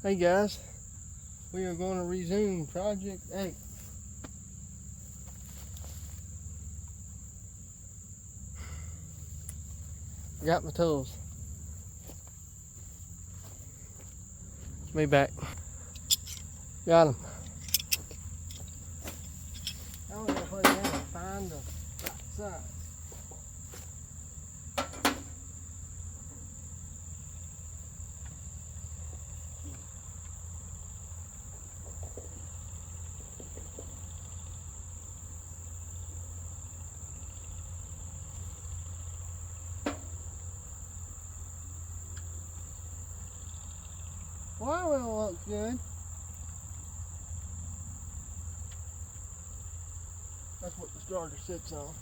Hey guys, we are going to resume Project 8. Got my tools. Me back. Got them. I was going to put it in and find the right size. Well, it looks good. That's what the starter sits on.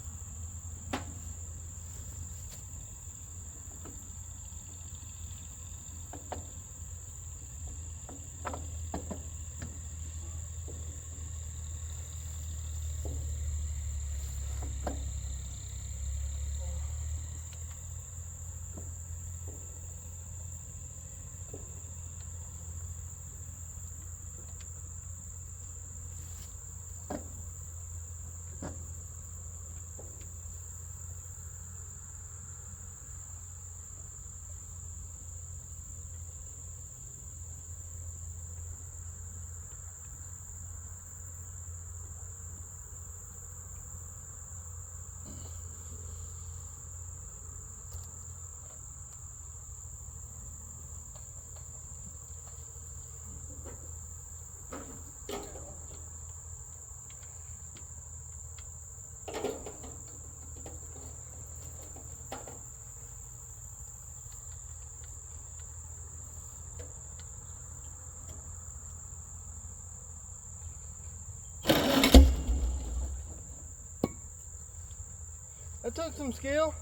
That took some skill.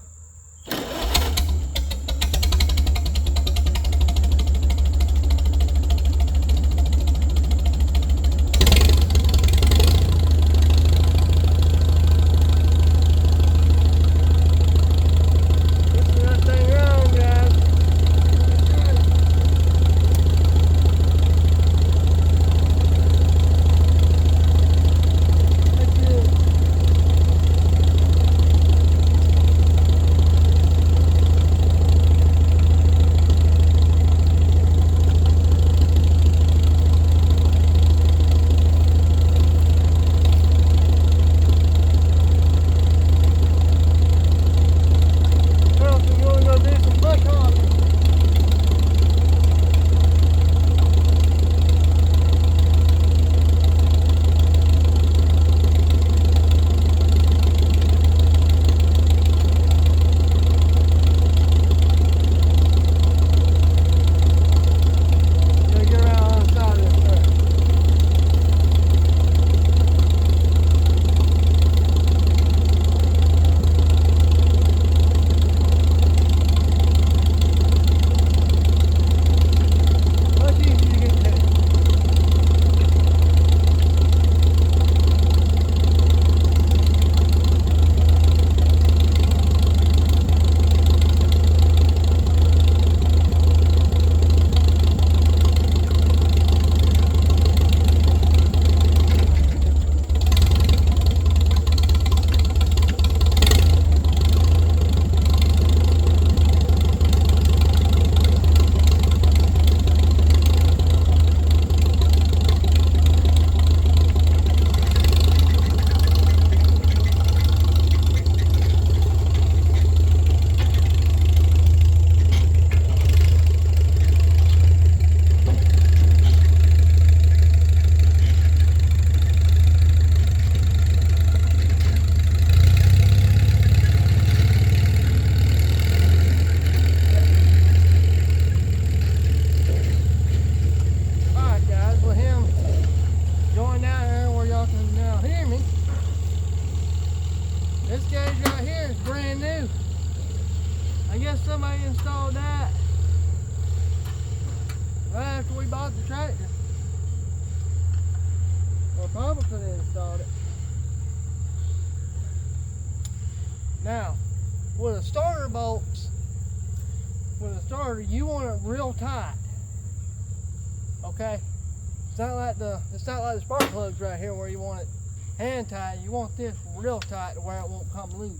This gauge right here is brand new. I guess somebody installed that right after we bought the tractor. Or probably could have installed it. Now, with a starter bolts, with a starter, you want it real tight. Okay? It's not like the spark plugs right here where you want it hand tight. You want this real tight to where it won't come loose.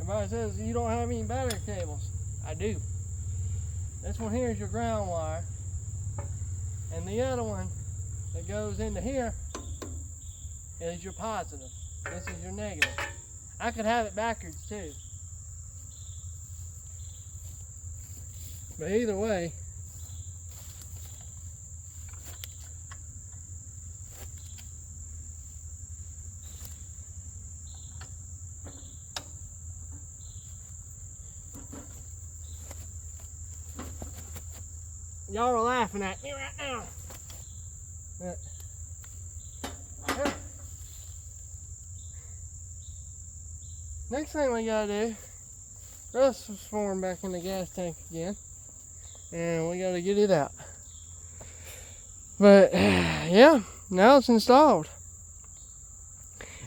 Everybody says you don't have any battery cables. I do. This one here is your ground wire. And the other one that goes into here is your positive. This is your negative. I could have it backwards too. But either way, y'all are laughing at me right now. But, yeah. Next thing we gotta do, rust was formed back in the gas tank again. And we gotta get it out. But yeah, now it's installed.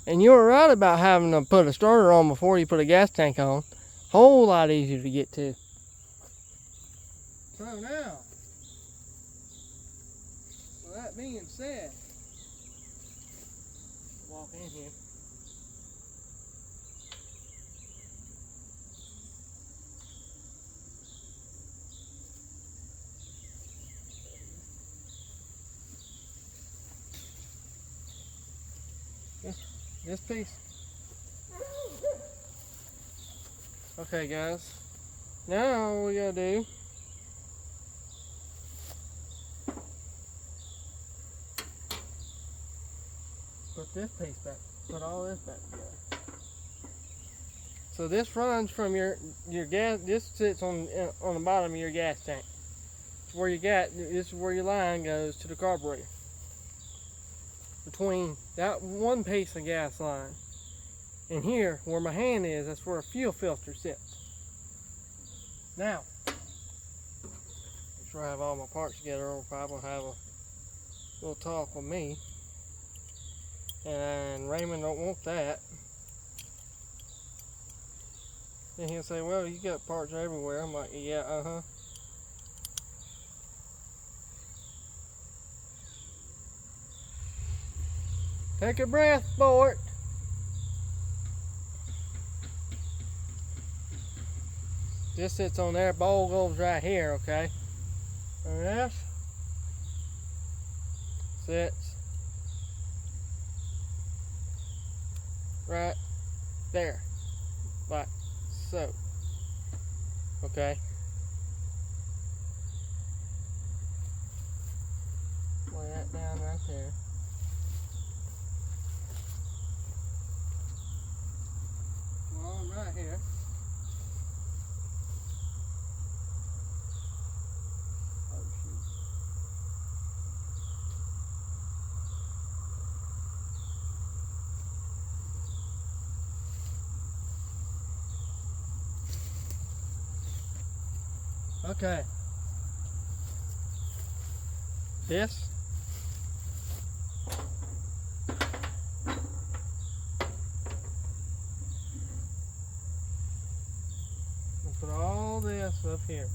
And you were right about having to put a starter on before you put a gas tank on. Whole lot easier to get to. So now, with that being said, walk in here. This piece. Okay guys, now all we gotta do put this piece back, put all this back together. So this runs from your gas, this sits on the bottom of your gas tank. It's where this is where your line goes to the carburetor. Between that one piece of gas line and here where my hand is, that's where a fuel filter sits. Now, make sure I have all my parts together, or if I will have a little talk with me. And Raymond don't want that. And he'll say, well, you got parts everywhere. I'm like, yeah, uh-huh. Take a breath, Bort. This sits on there, bowl goes right here, okay? And this sits right there, like so, okay? Lay that down right there. Right here. Oh shoot. Okay. This put all this up here.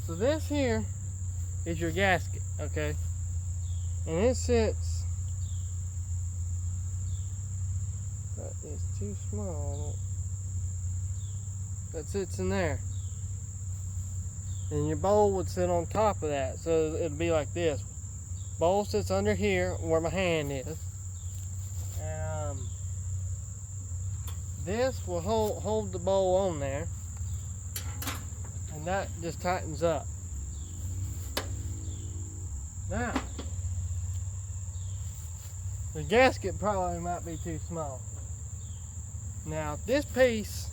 So this here is your gasket, okay? And it sits, that is too small. That sits in there. And your bowl would sit on top of that. So it'd be like this. Bowl sits under here where my hand is. And this will hold the bowl on there, and that just tightens up. Now, the gasket probably might be too small. Now, this piece,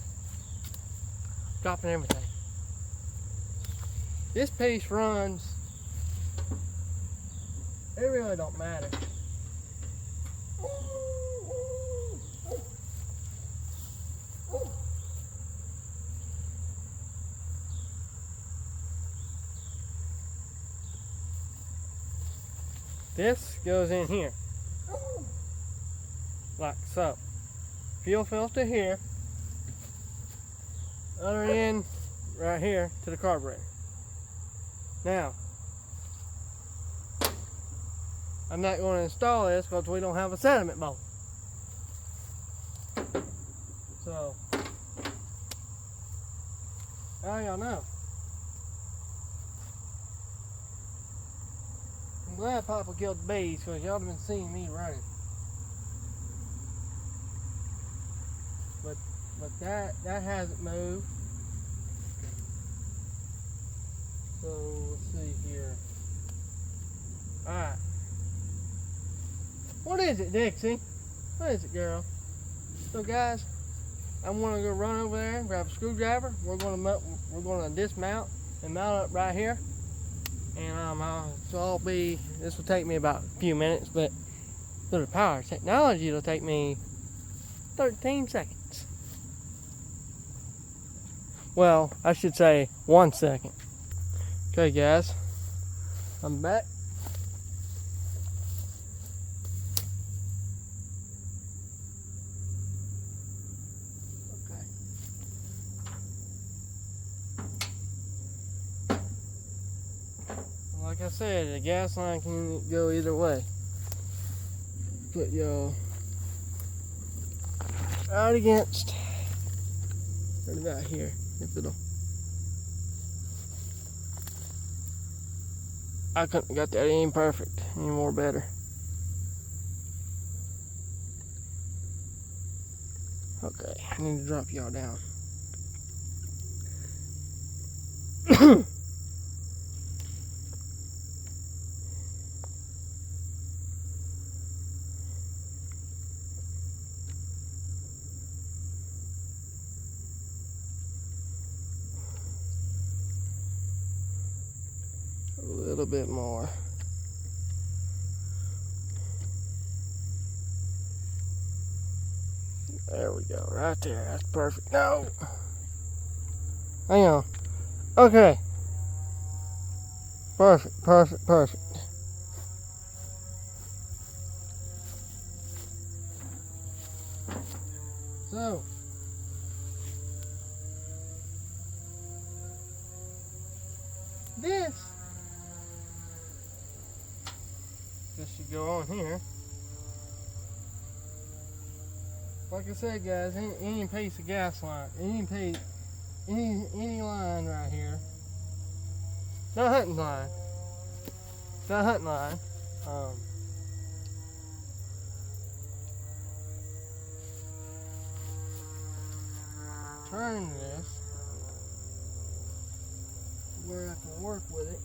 dropping everything. This piece runs, it really don't matter. This goes in here, like so. Fuel filter here, other end right here to the carburetor. Now, I'm not going to install this because we don't have a sediment bowl. So, now y'all know. I'm glad Papa killed the bees because y'all have been seeing me running. But that hasn't moved. So let's see here. Alright. What is it, Dixie? What is it, girl? So guys, I'm gonna go run over there and grab a screwdriver. We're gonna dismount and mount it right here. And so this will take me about a few minutes, but through the power of technology, it'll take me 13 seconds. Well, I should say 1 second. Okay, guys, I'm back. Okay. Like I said, the gas line can go either way. Put y'all out against right about here. If it'll, I couldn't have got that any perfect, any more better. Okay, I need to drop y'all down. A little bit more. There we go, right there. That's perfect. No! Hang on. Okay. Perfect, perfect, perfect. So, this should go on here. Like I said, guys, any piece of gas line, any line right here, not hunting line, turn this where I can work with it.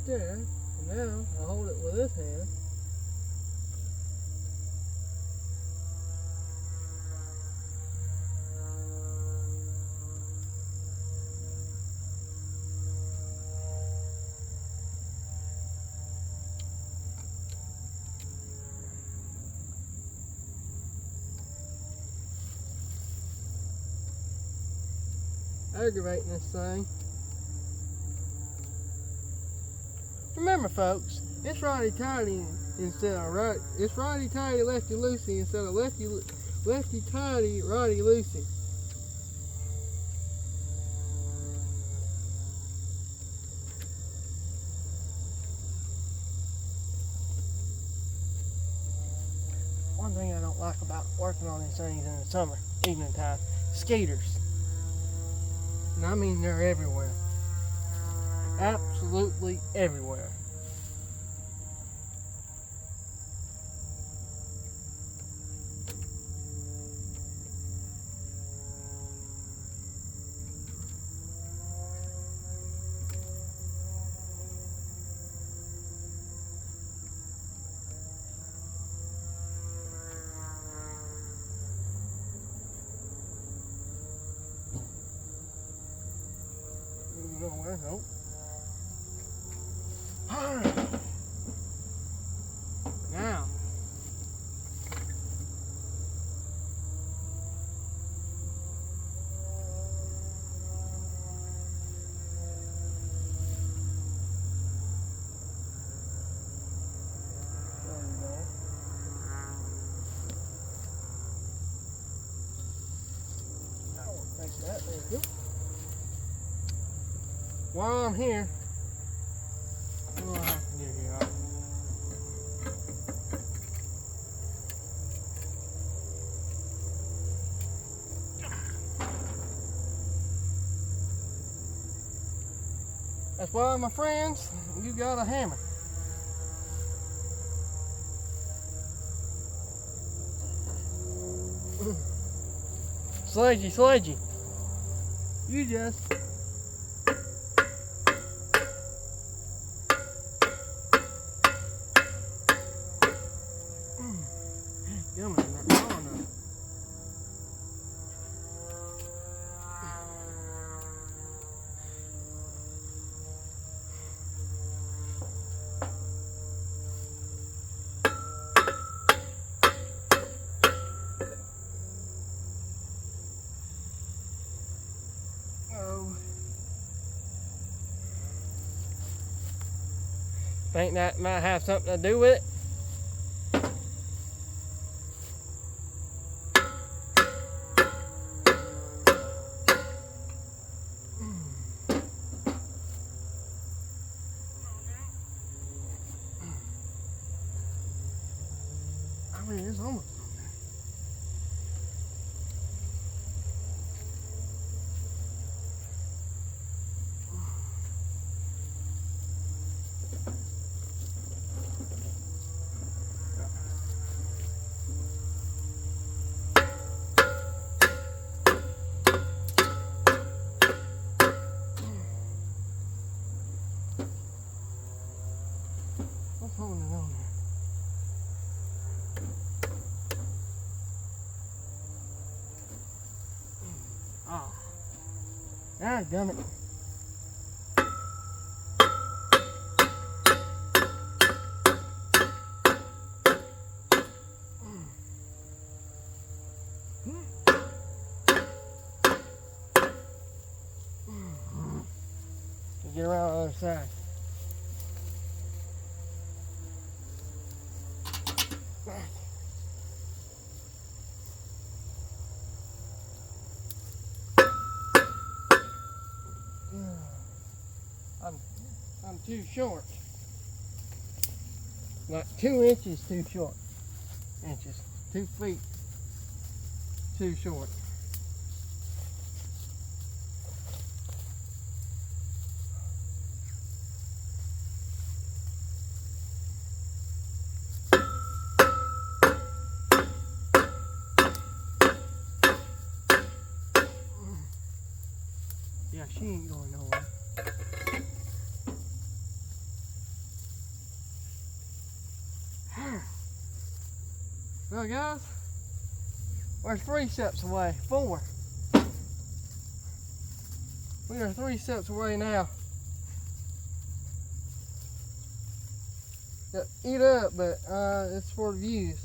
There, and now I hold it with this hand. Aggravating this thing. Remember, folks, it's righty-tighty instead of right. It's righty-tighty, lefty-loosey instead of lefty-tighty, righty-loosey. One thing I don't like about working on these things in the summer, evening time, skaters. And I mean they're everywhere. Absolutely everywhere. Nowhere, nope. Alright. Now, while I'm here, what do I have to do here? That's why, my friends, you got a hammer. Sledgy. You just yummy, not far enough. Think that might have something to do with it. I mean, it's almost on there. What's holding it on there? Oh. Ah, damn it. Get around the other side. I'm too short. Like 2 inches too short. 2 feet too short. Yeah, she ain't going nowhere. Well, guys, we're 3 steps away. 4. We are 3 steps away now. Yeah, eat up, but it's for the views.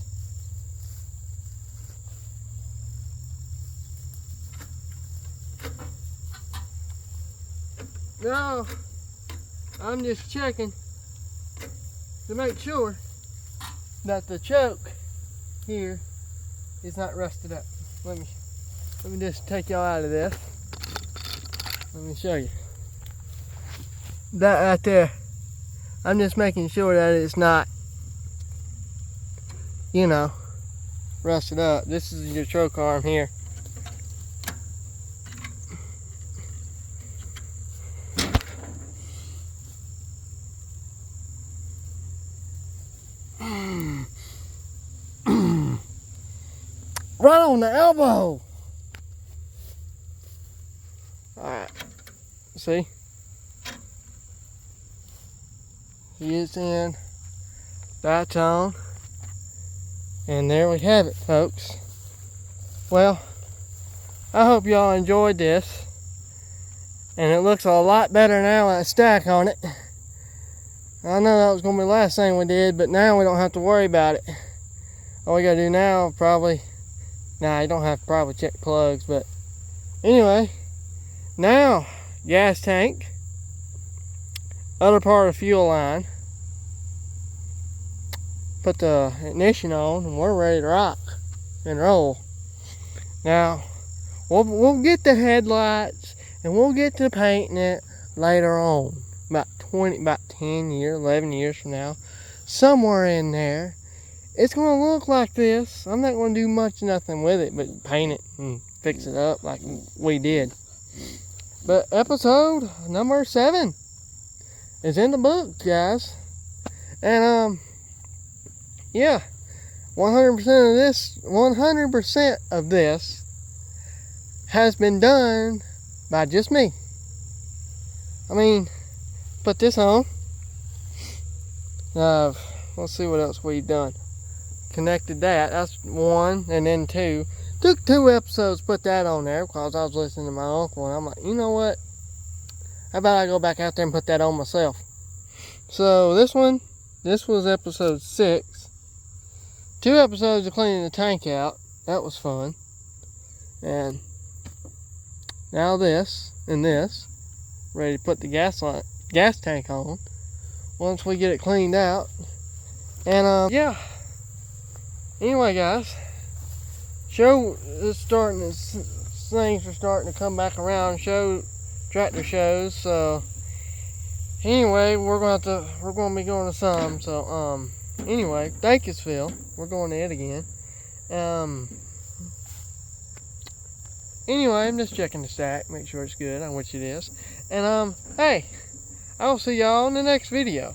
No, I'm just checking to make sure that the choke here is not rusted up. Let me just take y'all out of this. Let me show you. That right there. I'm just making sure that it's not, you know, rusted up. This is your choke arm here. Right on the elbow. Alright. See? He is in that tone. And there we have it, folks. Well, I hope y'all enjoyed this. And it looks a lot better now with a stack on it. I know that was going to be the last thing we did, but now we don't have to worry about it. All we got to do now, probably... Nah, you don't have to probably check plugs, but... Anyway, now, gas tank. Other part of the fuel line. Put the ignition on, and we're ready to rock and roll. Now, we'll get the headlights, and we'll get to painting it, later on, about 10 years, 11 years from now, somewhere in there, it's going to look like this. I'm not going to do nothing with it but paint it and fix it up like we did. But episode number 7 is in the book, guys. And yeah, 100% of this has been done by just me. I mean, put this on. Let's see what else we've done. Connected that. That's 1, and then 2. Took 2 episodes to put that on there because I was listening to my uncle, and I'm like, you know what? How about I go back out there and put that on myself? So this was episode 6. 2 episodes of cleaning the tank out. That was fun. And now this and this. Ready to put the gas tank on once we get it cleaned out. And yeah. Anyway, guys, things are starting to come back around. Tractor shows. So anyway, we're gonna be going to some. So anyway, Dacusville, we're going to it again. Anyway, I'm just checking the stack, make sure it's good, which it is. And hey, I will see y'all in the next video.